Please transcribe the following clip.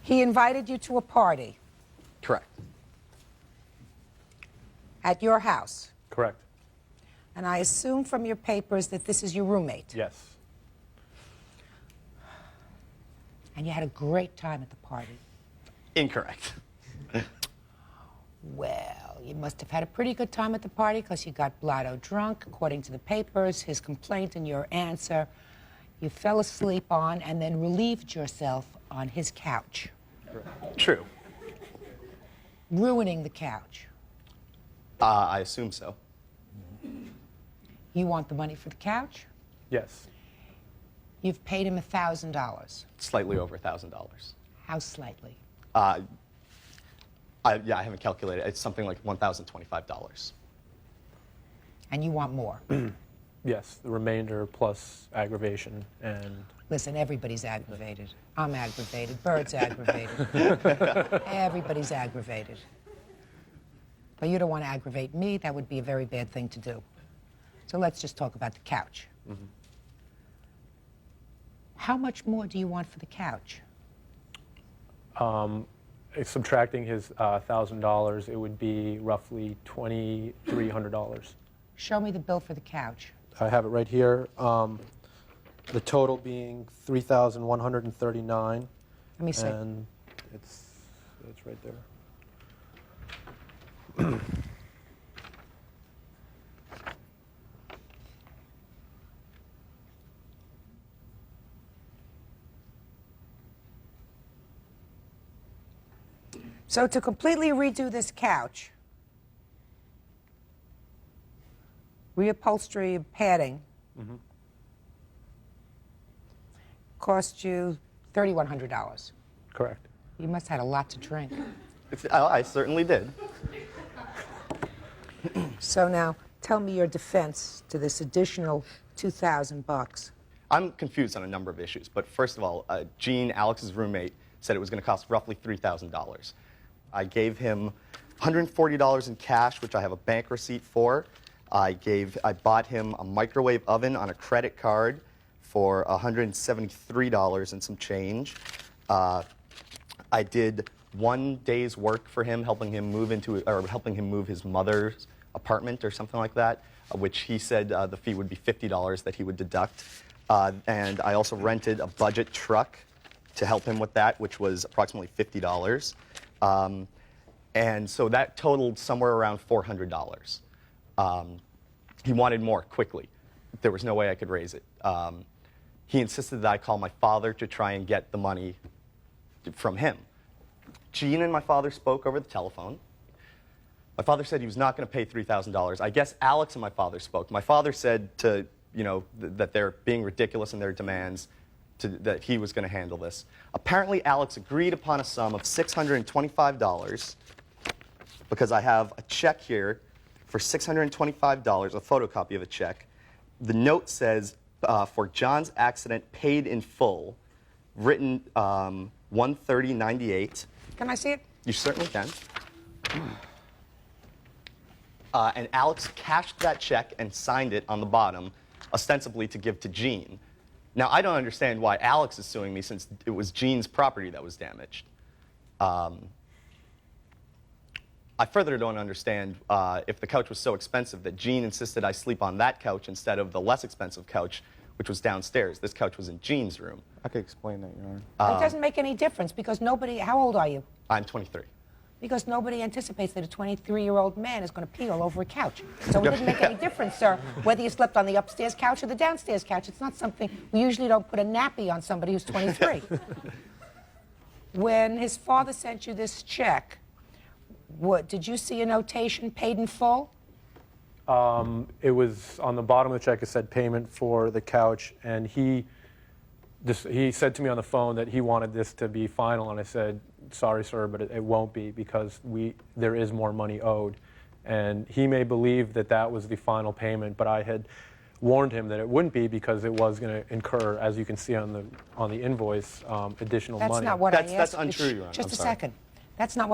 He invited you to a party Correct. at your house. Correct. And I assume from your papers that this is your roommate. Yes. And you had a great time at the party. Incorrect. Well, you must have had a pretty good time at the party because you got blotto drunk, according to the papers, his complaint and your answer. You fell asleep on and then relieved yourself on his couch, True. ruining the couch. I assume so. You want the money for the couch? Yes. You've paid him $1,000. Slightly over $1,000. How slightly? Yeah, I haven't calculated. It's something like $1,025. And you want more. Yes. The remainder plus aggravation and... Listen, everybody's aggravated. I'm aggravated. Bird's aggravated. Everybody's aggravated. But you don't want to aggravate me. That would be a very bad thing to do. So let's just talk about the couch. Mm-hmm. How much more do you want for the couch? Subtracting his $1,000, it would be roughly $2,300. Show me the bill for the couch. I have it right here. The total being $3,139. Let me see. And it's right there. So to completely redo this couch, reupholstery padding, cost you $3,100. Correct. You must have had a lot to drink. I certainly did. So now, tell me your defense to this additional $2,000. I'm confused on a number of issues, but first of all, Gene, Alex's roommate, said it was going to cost roughly $3,000. I gave him $140 in cash, which I have a bank receipt for. I bought him a microwave oven on a credit card for $173 and some change. I did 1 day's work for him, helping him move his mother's apartment or something like that, which he said the fee would be $50 that he would deduct. And I also rented a budget truck to help him with that, which was approximately $50. And so that totaled somewhere around $400. He wanted more quickly. There was no way I could raise it. He insisted that I call my father to try and get the money from him. Gene and my father spoke over the telephone. My father said he was not going to pay $3,000. I guess Alex and my father spoke. My father said that they're being ridiculous in their demands, that he was going to handle this. Apparently, Alex agreed upon a sum of $625 because I have a check here for $625, a photocopy of a check. The note says, for John's accident, paid in full, written 1/30/98. Can I see it? You certainly can. And Alex cashed that check and signed it on the bottom, ostensibly to give to Gene. Now, I don't understand why Alex is suing me since it was Gene's property that was damaged. I further don't understand if the couch was so expensive that Gene insisted I sleep on that couch instead of the less expensive couch, which was downstairs. This couch was in Gene's room. I could explain that, Your Honor. It doesn't make any difference because nobody, how old are you? I'm 23. Because nobody anticipates that a 23-year-old man is going to pee all over a couch. So it doesn't make any difference, sir, whether you slept on the upstairs couch or the downstairs couch. It's not something, we usually don't put a nappy on somebody who's 23. When his father sent you this check, did you see a notation, paid in full? It was on the bottom of the check. It said payment for the couch, and he said to me on the phone that he wanted this to be final, and I said, sorry, sir, but it won't be because there is more money owed. And he may believe that that was the final payment, but I had warned him that it wouldn't be because it was going to incur, as you can see on the invoice, additional money. That's not what I asked. That's untrue, Your Honor. Just I'm a sorry. second. That's not what